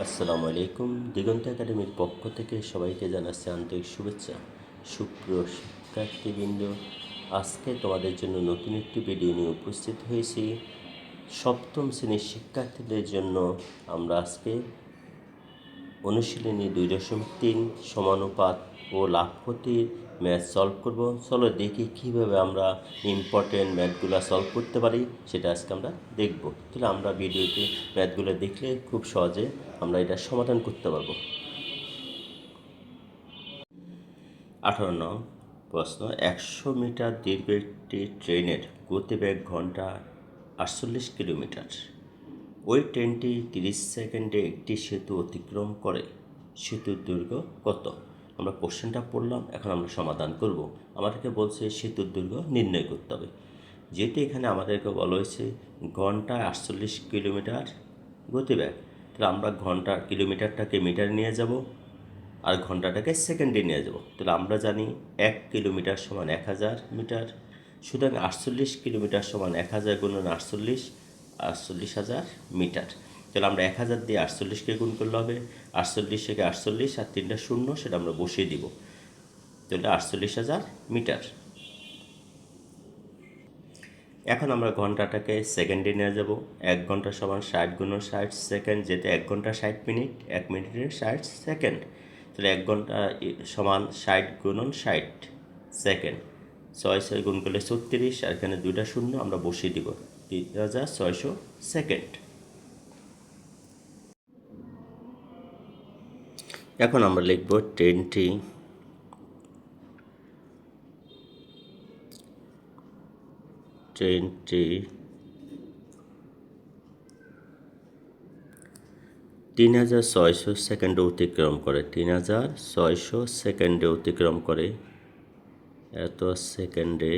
আসসালামু আলাইকুম। দিগন্ত একাডেমির পক্ষ থেকে সবাইকে জানাচ্ছি আন্তরিক শুভেচ্ছা। সুপ্রিয় শিক্ষার্থীবৃন্দ, আজকে তোমাদের জন্য নতুন একটি ভিডিও নিয়ে উপস্থিত হয়েছি। সপ্তম শ্রেণীর শিক্ষার্থীদের জন্য আমরা আজকে অনুশীলনী 2.3 সমানুপাত ও লাভক্ষতির ম্যাথ সলভ করব। চলো দেখি কীভাবে আমরা ইম্পর্টেন্ট ম্যাথগুলো সলভ করতে পারি, সেটা আজকে আমরা দেখব। তাহলে আমরা ভিডিওতে ম্যাথগুলো দেখলে খুব সহজে আমরা এটা সমাধান করতে পারবো। 18 নং প্রশ্ন, 100 মিটার দীর্ঘ একটি ট্রেনের গতিবেগ ঘন্টা 48 কিলোমিটার। ওই ট্রেনটি 30 সেকেন্ডে একটি সেতু অতিক্রম করে। সেতুর দৈর্ঘ্য কত? আমরা কোশ্চেনটা পড়লাম, এখন আমরা সমাধান করব। আমাদেরকে বলছে সেতুর দৈর্ঘ্য নির্ণয় করতে হবে। যেহেতু এখানে আমাদেরকে বলা হয়েছে ঘন্টায় 48 কিলোমিটার গতিবেগ, তাহলে আমরা ঘন্টার কিলোমিটারটাকে মিটারে নিয়ে যাব আর ঘন্টাটাকে সেকেন্ডে নিয়ে যাব। তাহলে আমরা জানি 1 কিলোমিটার সমান 1000 মিটার, সুতরাং 48 কিলোমিটার সমান 1000 গুণন 48, 48,000 মিটার। তাহলে আমরা 1000 দিয়ে 48কে গুণ করলে হবে 48 থেকে 48 আর 3টা শূন্য, সেটা আমরা বসিয়ে দিব। তাহলে 48,000 মিটার। এখন আমরা ঘন্টাটাকে সেকেন্ডে নিয়ে যাব। 1 ঘন্টা সমান 60 গুণন 60 সেকেন্ড, যেতে 1 ঘন্টা 60 মিনিট, 1 মিনিটে 60 সেকেন্ড। তাহলে 1 ঘন্টা সমান 60 গুণন 60 সেকেন্ড, 6 গুণ করলে 36, আর এখানে 2টা শূন্য আমরা বসিয়ে দিব, 3600 সেকেন্ড। এখন আমরা লিখব ট্রেনটি ট্রেনটি 3600 সেকেন্ডে অতিক্রম করে। 3600 সেকেন্ডে অতিক্রম করে। এত সেকেন্ডে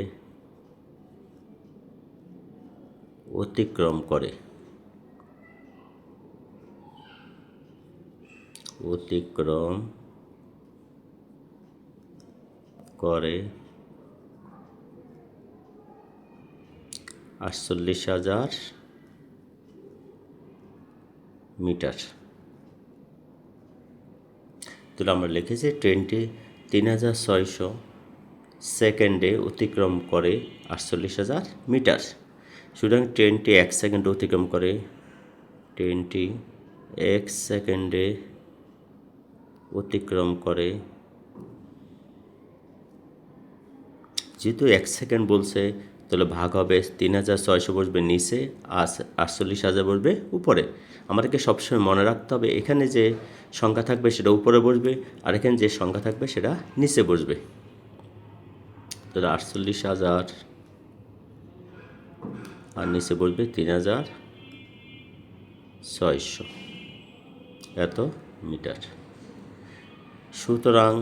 অতিক্রম করে। অতিক্রম করে 48,000 মিটার। তাহলে আমরা লিখেছি ট্রেনটি 3600 সেকেন্ডে অতিক্রম করে 48,000 মিটার। সুতরাং ট্রেনটি 1 সেকেন্ডে অতিক্রম করে। ট্রেনটি 1 সেকেন্ডে অতিক্রম করে। যেহেতু 1 সেকেন্ড বলছে, তাহলে ভাগ হবে 3600 বসবে নিচে আর 48,000 বসবে উপরে। আমাদেরকে সবসময় মনে রাখতে হবে এখানে যে সংখ্যা থাকবে সেটা উপরে বসবে, আর এখানে যে সংখ্যা থাকবে সেটা নিচে বসবে। তাহলে 48,000 আর নিচে বসবে 3600 এত মিটার। সুতরাং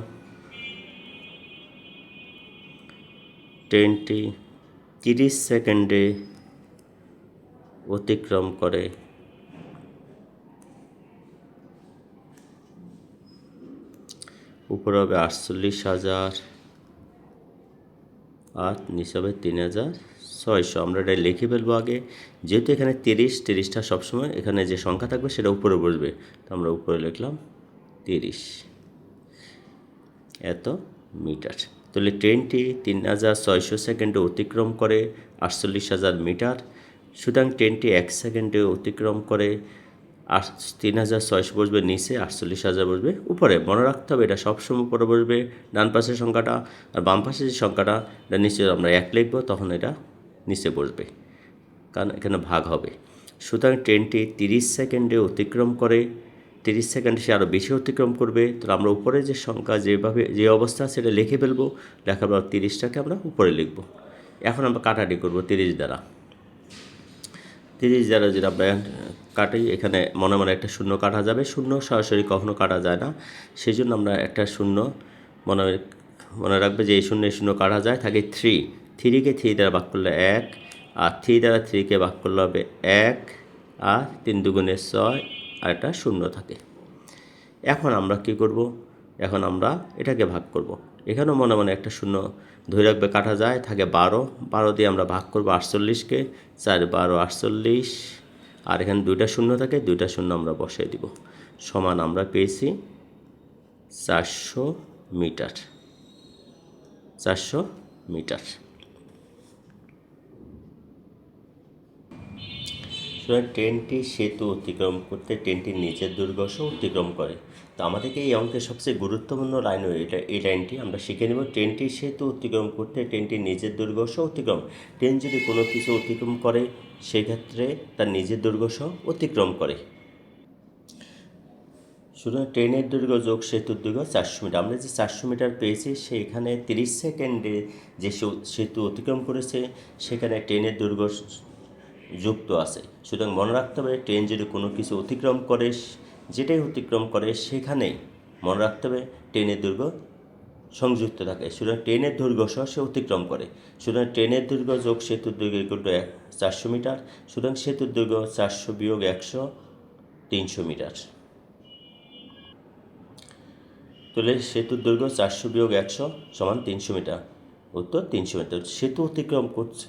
ট্রেনটি 30 সেকেন্ডে অতিক্রম করে উপরে হবে 48,000 আর নিচে হবে 3600। আমরা এটা লিখে ফেলবো আগে, যেহেতু এখানে 30টা সবসময় এখানে যে সংখ্যা থাকবে সেটা উপরে বসবে, তো আমরা উপরে লিখলাম 30 এত মিটার। তাহলে ট্রেনটি 3600 সেকেন্ডে অতিক্রম করে 48,000 মিটার। সুতরাং ট্রেনটি 1 সেকেন্ডে অতিক্রম করে 3600 বসবে নিচে, 48,000 বসবে উপরে। মনে রাখতে হবে এটা সবসময় উপরে বসবে ডান পাশের সংখ্যাটা, আর বাম পাশের যে সংখ্যাটা এটা নিচে আমরা 1 লিখব, তখন এটা নিচে বসবে, কারণ এখানে ভাগ হবে। সুতরাং ট্রেনটি 30 সেকেন্ডে অতিক্রম করে। 30 সেকেন্ডে সে আরও বেশি অতিক্রম করবে। তাহলে আমরা উপরে যে সংখ্যা যেভাবে যে অবস্থা সেটা লিখে ফেলবো, লেখার পর 30টাকে আমরা উপরে লিখব। এখন আমরা কাটাটি করব 30 দ্বারা। 30 দ্বারা যেটা আমরা কাটি, এখানে মনে মনে একটা শূন্য কাটা যাবে। শূন্য সরাসরি কখনো কাটা যায় না, সেই জন্য আমরা একটা শূন্য মনে রাখবে যে এই শূন্য কাটা যায়, থাকে 3কে 3 দ্বারা ভাগ করলে 1, আর 3 দ্বারা 3কে ভাগ করলে হবে 1, আর 3 দুগুণে 6, আর একটা শূন্য থাকে। এখন আমরা কি করব? এখন আমরা এটাকে ভাগ করব। এখানেও মনে মনে একটা শূন্য ধরে রাখবে, কাটা যায়, থাকে 12 দিয়ে আমরা ভাগ করব 48কে। 4 12 48, আর এখানে 2টা শূন্য থাকে, 2টা শূন্য আমরা বসাই দিব। সমান আমরা পেয়েছি 400 মিটার। 400 মিটার। সুতরাং ট্রেনটি সেতু অতিক্রম করতে ট্রেনটির নিচের দুর্গস অতিক্রম করে। তো আমাদেরকে এই অঙ্কের সবচেয়ে গুরুত্বপূর্ণ লাইন এই লাইনটি আমরা শিখে নেব। ট্রেনটি সেতু অতিক্রম করতে ট্রেনটির নিজের দুর্গস অতিক্রম। ট্রেন যদি কোনো কিছু অতিক্রম করে সেক্ষেত্রে তার নিজের দুর্গস অতিক্রম করে। সুতরাং ট্রেনের দৈর্ঘ্য যোগ সেতুর দৈর্ঘ্য 400 মিটার। আমরা যে 400 মিটার পেয়েছি সেখানে 30 সেকেন্ডে যে সেতু অতিক্রম করেছে সেখানে ট্রেনের দৈর্ঘ্য যুক্ত আছে। সুতরাং মনে রাখতে হবে ট্রেন যদি কোনো কিছু অতিক্রম করে, যেটাই অতিক্রম করে সেখানেই মনে রাখতে হবে ট্রেনের দৈর্ঘ্য সংযুক্ত থাকে। সুতরাং ট্রেনের দৈর্ঘ্য সহ সে অতিক্রম করে। সুতরাং ট্রেনের দৈর্ঘ্য যোগ সেতুর দৈর্ঘ্য ইকুয়াল টু 400 মিটার। সুতরাং সেতুর দৈর্ঘ্য 400 বিয়োগ 100 300 মিটার। তাহলে সেতুর দৈর্ঘ্য 400 বিয়োগ 100 সমান 300 মিটার। উত্তর 300 মিটার। সেতু অতিক্রম করছে,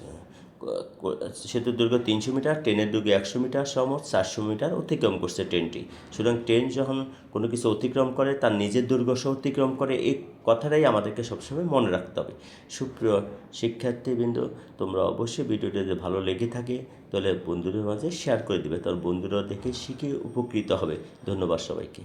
সেতুর দৈর্ঘ্য 300 মিটার, ট্রেনের দৈর্ঘ্য 100 মিটার, সমত 400 মিটার অতিক্রম করছে ট্রেনটি। সুতরাং ট্রেন যখন কোনো কিছু অতিক্রম করে তার নিজের দৈর্ঘ্য সহ অতিক্রম করে, এই কথাটাই আমাদেরকে সবসময় মনে রাখতে হবে। সুপ্রিয় শিক্ষার্থীবৃন্দ, তোমরা অবশ্যই ভিডিওটা যদি ভালো লেগে থাকে তাহলে বন্ধুদের মাঝে শেয়ার করে দেবে, তার বন্ধুরা দেখে শিখে উপকৃত হবে। ধন্যবাদ সবাইকে।